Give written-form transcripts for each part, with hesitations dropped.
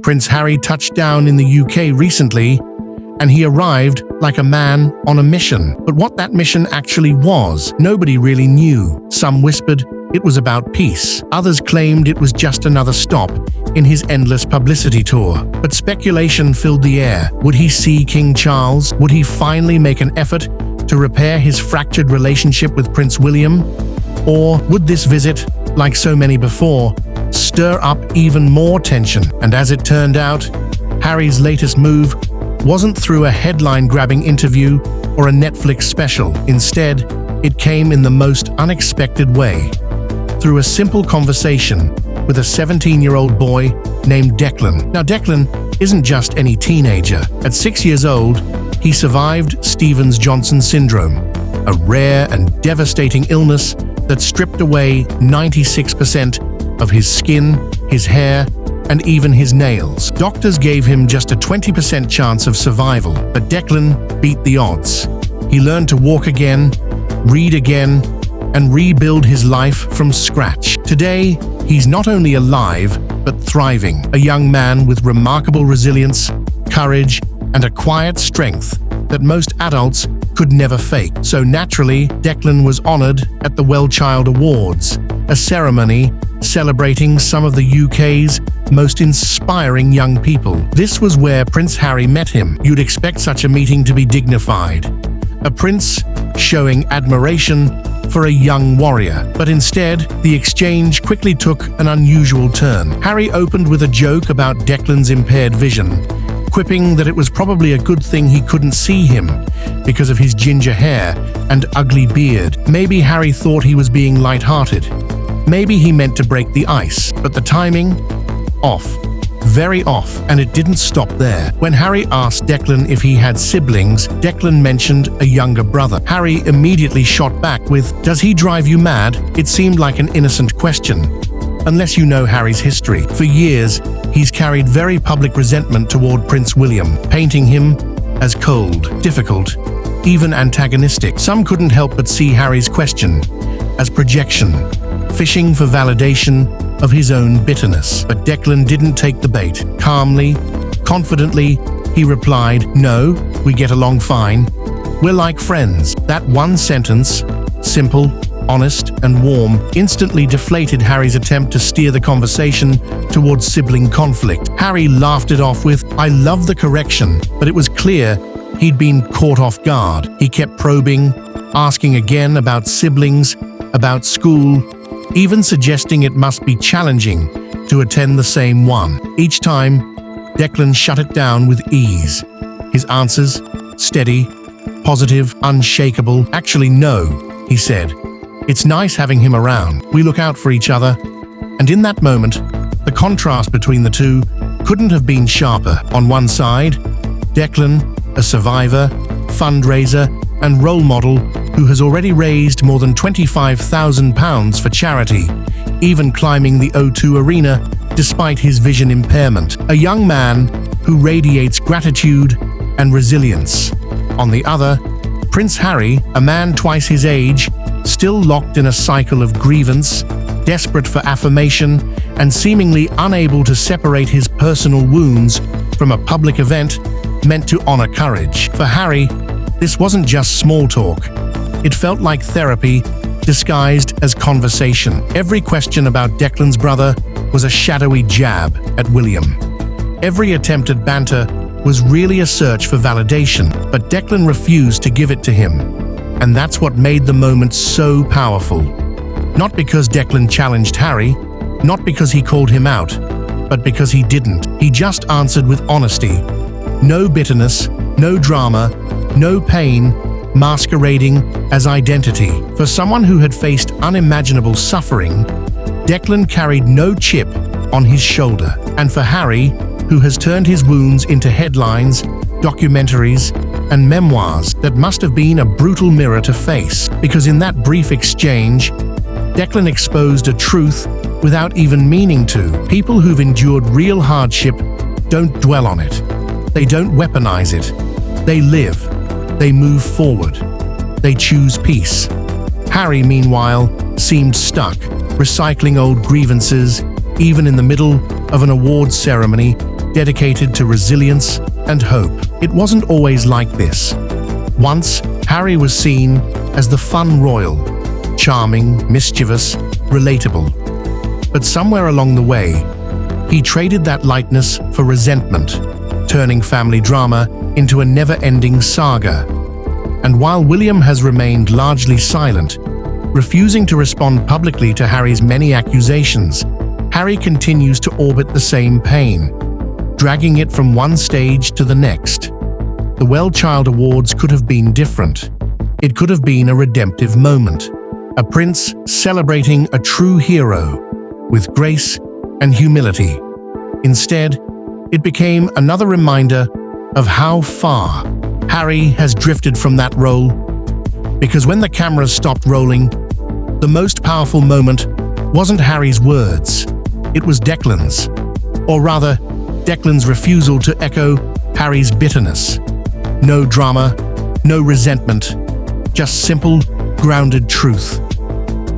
Prince Harry touched down in the UK recently, and he arrived like a man on a mission. But what that mission actually was, nobody really knew. Some whispered it was about peace. Others claimed it was just another stop in his endless publicity tour. But speculation filled the air. Would he see King Charles? Would he finally make an effort to repair his fractured relationship with Prince William? Or would this visit, like so many before, stir up even more tension? And as it turned out, Harry's latest move wasn't through a headline-grabbing interview or a Netflix special. Instead, it came in the most unexpected way. Through a simple conversation with a 17-year-old boy named Declan. Now, Declan isn't just any teenager. At 6 years old, he survived Stevens-Johnson syndrome, a rare and devastating illness that stripped away 96% of his skin, his hair, and even his nails. Doctors gave him just a 20% chance of survival, but Declan beat the odds. He learned to walk again, read again, and rebuild his life from scratch. Today, he's not only alive, but thriving, a young man with remarkable resilience, courage, and a quiet strength that most adults could never fake. So naturally, Declan was honored at the WellChild Awards, a ceremony celebrating some of the UK's most inspiring young people. This was where Prince Harry met him. You'd expect such a meeting to be dignified, a prince showing admiration for a young warrior. But instead, the exchange quickly took an unusual turn. Harry opened with a joke about Declan's impaired vision, quipping that it was probably a good thing he couldn't see him because of his ginger hair and ugly beard. Maybe Harry thought he was being lighthearted. Maybe he meant to break the ice, but the timing? Off. Very off, and it didn't stop there. When Harry asked Declan if he had siblings, Declan mentioned a younger brother. Harry immediately shot back with, "Does he drive you mad?" It seemed like an innocent question, unless you know Harry's history. For years, he's carried very public resentment toward Prince William, painting him as cold, difficult, even antagonistic. Some couldn't help but see Harry's question as projection, fishing for validation of his own bitterness. But Declan didn't take the bait. Calmly, confidently, he replied, "No, we get along fine. We're like friends." That one sentence, simple, honest, and warm, instantly deflated Harry's attempt to steer the conversation towards sibling conflict. Harry laughed it off with, "I love the correction," but it was clear he'd been caught off guard. He kept probing, asking again about siblings, about school, even suggesting it must be challenging to attend the same one. Each time, Declan shut it down with ease. His answers, steady, positive, unshakable. "Actually, no," he said. "It's nice having him around. We look out for each other." And in that moment, the contrast between the two couldn't have been sharper. On one side, Declan, a survivor, fundraiser, and role model who has already raised more than £25,000 for charity, even climbing the O2 Arena despite his vision impairment. A young man who radiates gratitude and resilience. On the other, Prince Harry, a man twice his age, still locked in a cycle of grievance, desperate for affirmation, and seemingly unable to separate his personal wounds from a public event meant to honor courage. For Harry, this wasn't just small talk. It felt like therapy disguised as conversation. Every question about Declan's brother was a shadowy jab at William. Every attempt at banter was really a search for validation, but Declan refused to give it to him. And that's what made the moment so powerful. Not because Declan challenged Harry, not because he called him out, but because he didn't. He just answered with honesty. No bitterness, no drama, no pain, masquerading as identity. For someone who had faced unimaginable suffering, Declan carried no chip on his shoulder. And for Harry, who has turned his wounds into headlines, documentaries, and memoirs, that must have been a brutal mirror to face. Because in that brief exchange, Declan exposed a truth without even meaning to. People who've endured real hardship don't dwell on it. They don't weaponize it. They live. They move forward. They choose peace. Harry, meanwhile, seemed stuck, recycling old grievances, even in the middle of an awards ceremony dedicated to resilience and hope. It wasn't always like this. Once, Harry was seen as the fun royal, charming, mischievous, relatable. But somewhere along the way, he traded that lightness for resentment, turning family drama into a never-ending saga. And while William has remained largely silent, refusing to respond publicly to Harry's many accusations, Harry continues to orbit the same pain, dragging it from one stage to the next. The WellChild Awards could have been different. It could have been a redemptive moment, a prince celebrating a true hero with grace and humility. Instead, it became another reminder of how far Harry has drifted from that role. Because when the cameras stopped rolling, the most powerful moment wasn't Harry's words, it was Declan's. Or rather, Declan's refusal to echo Harry's bitterness. No drama, no resentment, just simple, grounded truth.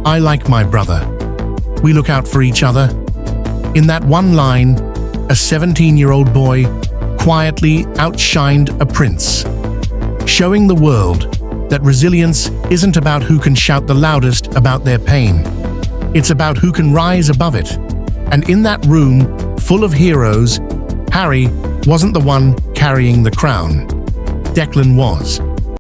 I like my brother. We look out for each other. In that one line, a 17-year-old boy quietly outshined a prince, showing the world that resilience isn't about who can shout the loudest about their pain. It's about who can rise above it. And in that room full of heroes, Harry wasn't the one carrying the crown. Declan was.